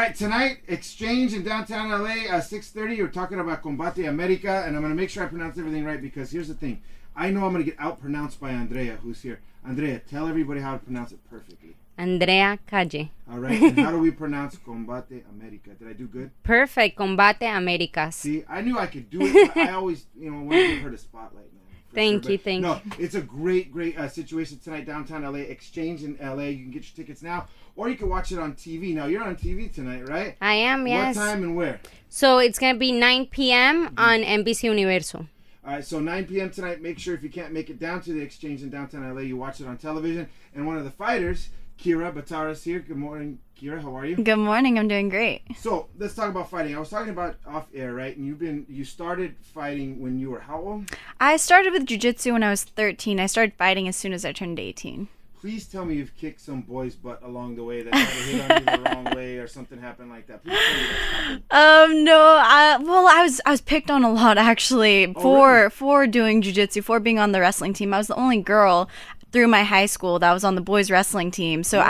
right, tonight, Exchange in downtown LA, 6:30. We're talking about Combate America, and I'm going to make sure I pronounce everything right because here's the thing. I know I'm going to get out-pronounced by Andrea, who's here. Andrea, tell everybody how to pronounce it perfectly. Andrea Calle. All right, and how do we pronounce Combate America? Did I do good? Perfect. Combate Americas. See, I knew I could do it, but I always, want to give her the spotlight, man. Thank you. No, it's a great situation tonight, downtown LA, Exchange in LA. You can get your tickets now, or you can watch it on TV. Now, you're on TV tonight, right? I am, yes. What time and where? So it's going to be 9 p.m. on NBC Universo. All right, so 9 p.m. tonight. Make sure if you can't make it down to the Exchange in downtown LA, you watch it on television. And one of the fighters, Kyra, Batara is here. Good morning, Kyra. How are you? Good morning. I'm doing great. So let's talk about fighting. I was talking about off air, right? And you started fighting when you were how old? I started with jiu-jitsu when I was 13. I started fighting as soon as I turned 18. Please tell me you've kicked some boy's butt along the way that tried to hit on you the wrong way or something happened like that. Please tell me that's happened. No. I was picked on a lot actually for doing jiu-jitsu, for being on the wrestling team. I was the only girl through my high school that was on the boys wrestling team. So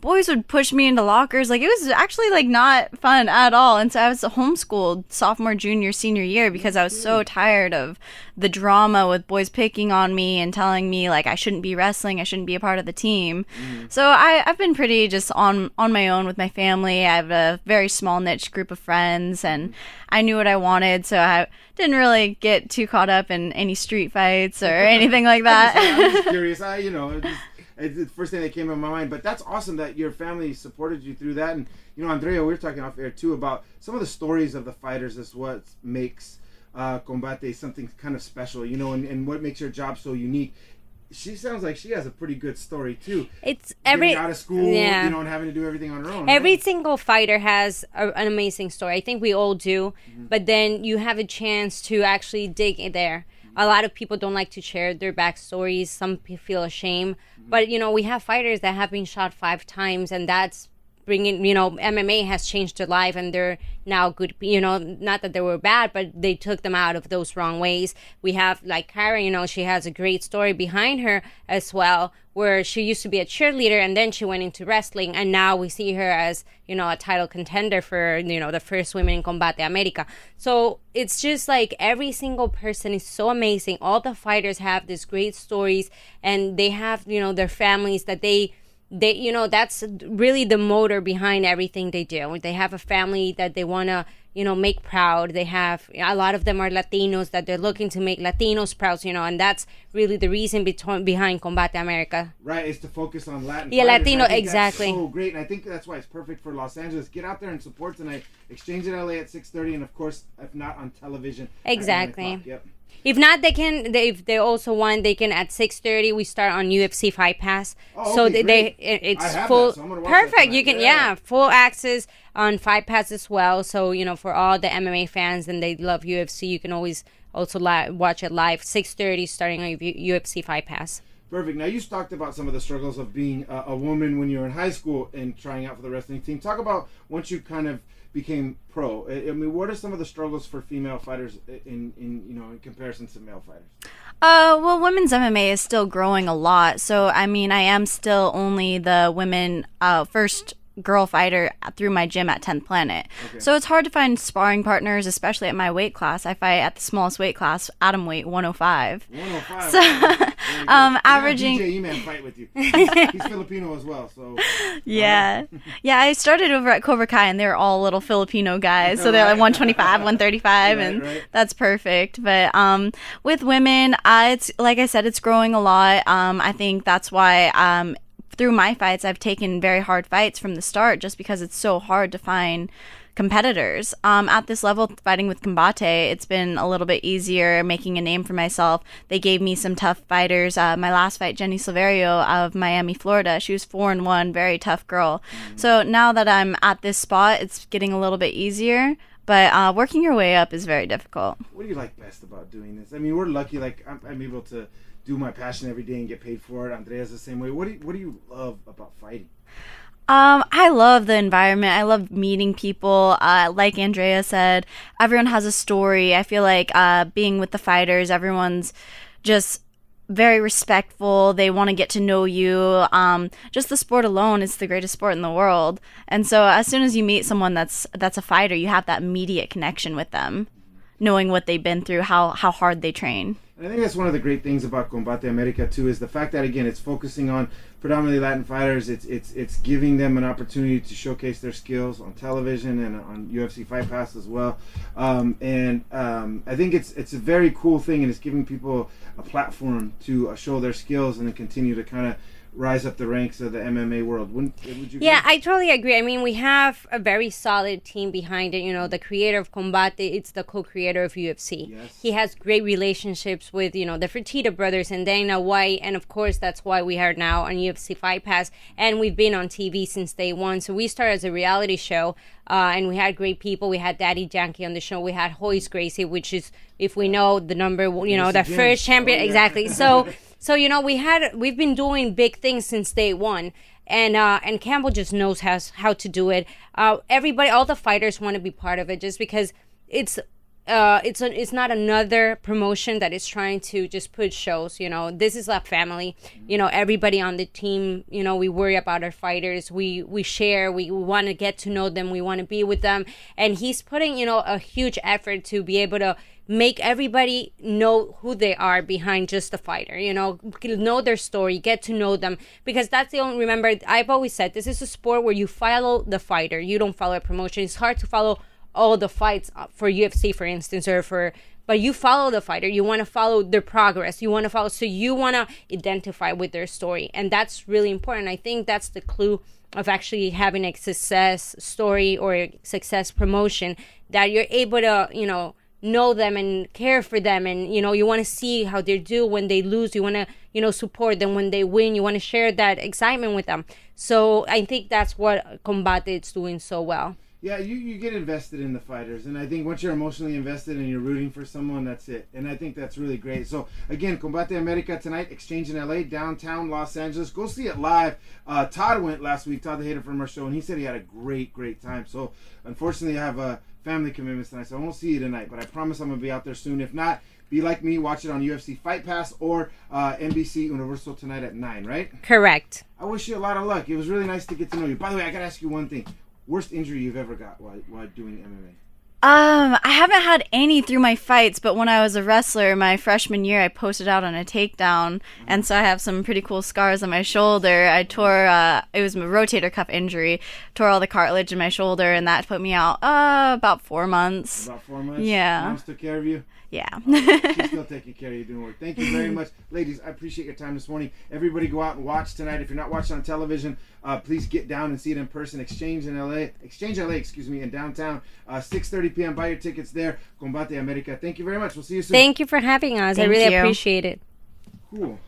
boys would push me into lockers. Like, it was actually like not fun at all. And so I was homeschooled sophomore, junior, senior year because I was so tired of the drama with boys picking on me and telling me like I shouldn't be wrestling, I shouldn't be a part of the team. So I've been pretty just on my own with my family. I have a very small niche group of friends and I knew what I wanted, so I didn't really get too caught up in any street fights or anything like that. I'm just curious. It's the first thing that came to my mind. But that's awesome that your family supported you through that. And, Andrea, we were talking off air, too, about some of the stories of the fighters as what makes Combate something kind of special, and what makes your job so unique. She sounds like she has a pretty good story too. It's getting out of school, and having to do everything on her own. Every right? single fighter has an amazing story. I think we all do, but then you have a chance to actually dig in there. A lot of people don't like to share their backstories. Some feel ashamed, but we have fighters that have been shot 5 times, and that's bringing, MMA has changed their life and they're now good, not that they were bad, but they took them out of those wrong ways. We have like Kyra, she has a great story behind her as well, where she used to be a cheerleader and then she went into wrestling, and now we see her as, a title contender for, the first women in Combate America. So it's just like every single person is so amazing. All the fighters have these great stories, and they have, their families that they that's really the motor behind everything they do. They have a family that they want to, make proud. They have, a lot of them are Latinos that they're looking to make Latinos proud, and that's really the reason behind Combate America. Right, is to focus on Latin Yeah, fighters. Latino, exactly. That's so great, and I think that's why it's perfect for Los Angeles. Get out there and support tonight. Exchange in LA at 6:30, and of course, if not on television, exactly. At 9 o'clock. Yep. If not, if they also want, they can at 6:30. We start on UFC Fight Pass, so it's full. Perfect. You can full access on Fight Pass as well. So for all the MMA fans and they love UFC, you can always also watch it live 6:30 starting on UFC Fight Pass. Perfect. Now, you talked about some of the struggles of being a woman when you were in high school and trying out for the wrestling team. Talk about once you kind of became pro. I mean, what are some of the struggles for female fighters in comparison to male fighters? Well, women's MMA is still growing a lot. So, I mean, I am still only the women first girl fighter through my gym at 10th Planet. Okay. So it's hard to find sparring partners, especially at my weight class. I fight at the smallest weight class, atom weight, 105. 105. So averaging. DJ E-Man fight with you. He's Filipino as well, so. Yeah. Yeah, I started over at Cobra Kai, and they were all little Filipino guys. So they're like 125, 135, and that's perfect. But with women, it's like I said, it's growing a lot. I think that's why through my fights, I've taken very hard fights from the start just because it's so hard to find competitors. At this level, fighting with Combate, it's been a little bit easier making a name for myself. They gave me some tough fighters. My last fight, Jenny Silverio of Miami, Florida, she was 4-1, very tough girl. So now that I'm at this spot, it's getting a little bit easier. But working your way up is very difficult. What do you like best about doing this? I mean, we're lucky, like I'm able to do my passion every day and get paid for it. Andrea's the same way. What do you love about fighting? I love the environment. I love meeting people. Like Andrea said, everyone has a story. I feel like being with the fighters, everyone's just very respectful. They want to get to know you. Just the sport alone is the greatest sport in the world. And so as soon as you meet someone that's a fighter, you have that immediate connection with them, knowing what they've been through, how hard they train. I think that's one of the great things about Combate America too, is the fact that, again, it's focusing on predominantly Latin fighters. It's giving them an opportunity to showcase their skills on television and on UFC Fight Pass as well. I think it's a very cool thing, and it's giving people a platform to show their skills and then continue to kind of rise up the ranks of the MMA world. Would you agree? Yeah, I totally agree. I mean, we have a very solid team behind it. You know, the creator of Combate, it's the co-creator of UFC. Yes. He has great relationships with, you know, the Fertitta brothers and Dana White, and of course that's why we are now on UFC Fight Pass, and we've been on TV since day one. So we started as a reality show, and we had great people. We had Daddy Yankee on the show. We had Hoist Gracie, which is, if we know, the number, you know, the first champion. Oh, yeah. Exactly. So you know, we've been doing big things since day one, and Campbell just knows how to do it. Everybody, all the fighters want to be part of it, just because it's not another promotion that is trying to just put shows. You know, this is a family. You know, everybody on the team, you know, we worry about our fighters. We share. We want to get to know them. We want to be with them. And he's putting, you know, a huge effort to be able to make everybody know who they are behind just the fighter, you know their story, get to know them, because that's the only, remember, I've always said, this is a sport where you follow the fighter, you don't follow a promotion. It's hard to follow all the fights for UFC, for instance, but you follow the fighter. You want to follow their progress. You want to identify with their story, and that's really important. I think that's the clue of actually having a success story or a success promotion, that you're able to, you know them and care for them, and you want to see how they do when they lose. You want to support them when they win. You want to share that excitement with them. So I think that's what Combate is doing so well. Yeah, you get invested in the fighters, and I think once you're emotionally invested and you're rooting for someone, that's it. And I think that's really great. So again, Combate America tonight, Exchange in LA, downtown Los Angeles. Go see it live. Todd went last week, Todd the Hater from our show, and he said he had a great time. So unfortunately I have family commitments tonight, so I won't see you tonight, but I promise I'm going to be out there soon. If not, be like me, watch it on UFC Fight Pass or NBC Universal tonight at 9, right? Correct. I wish you a lot of luck. It was really nice to get to know you. By the way, I got to ask you one thing. Worst injury you've ever got while doing MMA? I haven't had any through my fights, but when I was a wrestler my freshman year, I posted out on a takedown, and so I have some pretty cool scars on my shoulder. I tore, it was a rotator cuff injury, tore all the cartilage in my shoulder, and that put me out about 4 months. About 4 months? Yeah. Moms took care of you? Yeah. She's still taking care of you, doing work. Thank you very much. Ladies, I appreciate your time this morning. Everybody go out and watch tonight. If you're not watching on television, please get down and see it in person. Exchange LA, in downtown. 6:30 p.m. Buy your tickets there. Combate America. Thank you very much. We'll see you soon. Thank you for having us. I really appreciate it. Cool.